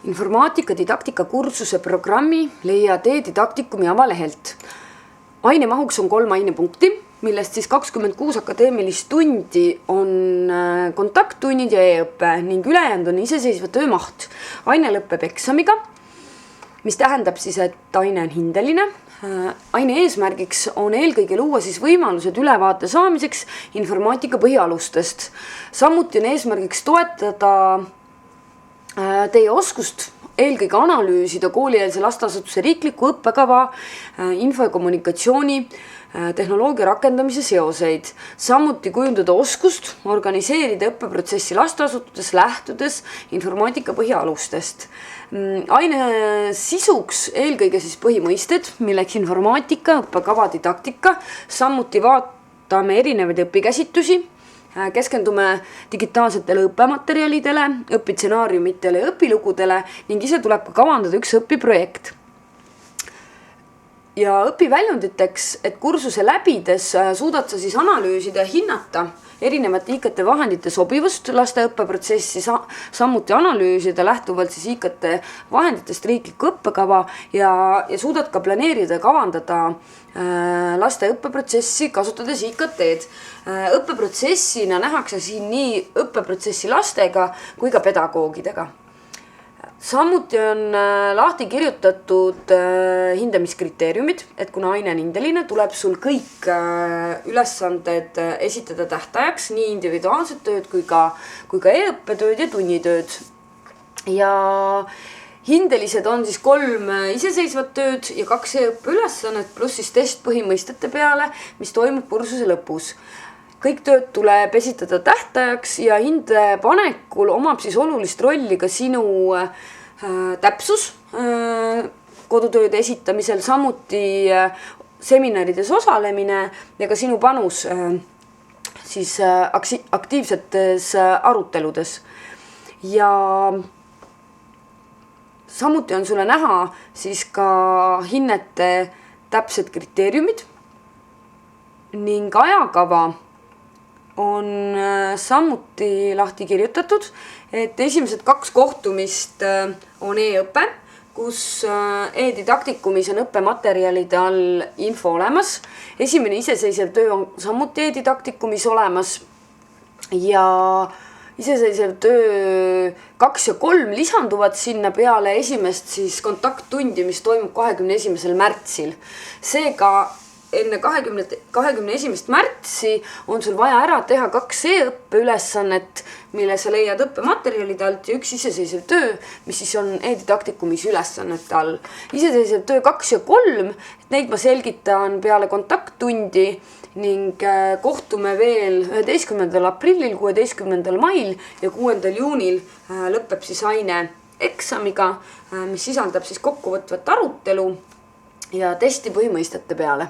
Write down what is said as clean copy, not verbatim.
Informaatika didaktika kursuse programmi leiad e-didaktikumi avalehelt. Aine mahuks on 3 ainepunkti, millest siis 26 akadeemilist tundi on kontakttunnid ja e-õppe ning ülejäänud on iseseisva töö maht. Aine lõpeb eksamiga, mis tähendab siis, et aine on hindeline. Aine eesmärgiks on eelkõige luua siis võimalused ülevaate saamiseks informaatika põhialustest. Samuti on eesmärgiks toetada teie oskust eelkõige analüüsida koolieelse lasteasutuse riikliku õppekava, info ja kommunikatsiooni, tehnoloogia rakendamise seoseid. Samuti kujundada oskust organiseerida õppeprotsessi lasteasutuses lähtudes informaatika põhialustest. Aine sisuks eelkõige siis põhimõisted, milleks informaatika, õppekava, didaktika. Samuti vaatame erinevaid õpikäsitlusi. Keskendume digitaalsetele õppematerjalidele, õpitsenaariumitele ja õpilugudele ning ise tuleb ka kavandada üks õpiprojekt. Ja õpiväljunditeks, et kursuse läbides suudad sa siis analüüsida ja hinnata erinevate IKT vahendite sobivust laste õppeprotsessi, samuti analüüsida lähtuvalt siis IKT vahenditest riiklikku õppekava ja suudad ka planeerida ja kavandada laste õppeprotsessi kasutades IKT-d. Õppeprotsessina nähakse siin nii õppeprotsessi lastega kui ka pedagoogidega. Samuti on lahti kirjutatud hindamiskriteeriumid, et kuna aine on hindeline, tuleb sul kõik ülesanded esitada tähtajaks, nii individuaalsed tööd kui ka e-õppetööd ja tunnitööd. Ja hindelised on siis 3 iseseisvat tööd ja 2 e-õppe ülesannet pluss siis test põhimõistete peale, mis toimub kursuse lõpus. Kõik tööd tuleb esitada tähtajaks ja hinde panekul omab siis olulist rolli ka sinu täpsus kodutööde esitamisel, samuti seminarides osalemine ja ka sinu panus siis aktiivsetes aruteludes. Ja samuti on sulle näha siis ka hinnete täpsed kriteeriumid ning ajakava on samuti lahti kirjutatud, et esimesed 2 kohtumist on e-õpe, kus e-didaktikumis on õppematerjalide all info olemas. Esimene iseseisev töö on samuti e-didaktikumis olemas ja iseseisev töö 2 ja 3 lisanduvad sinna peale esimest siis kontakttundi, mis toimub 21. märtsil. Seega enne 21. märtsi on sul vaja ära teha 2 e-õppe ülesannet, mille sa leiad õppematerjalide alt ja 1 iseseisev töö, mis siis on e-didaktikumis ülesannete all. Iseseisev töö 2 ja 3, neid ma selgitan peale kontakttundi ning kohtume veel 11. aprillil, 16. mail ja 6. juunil lõpeb siis aine eksamiga, mis sisaldab siis kokkuvõtvat arutelu ja testi põhimõistete peale.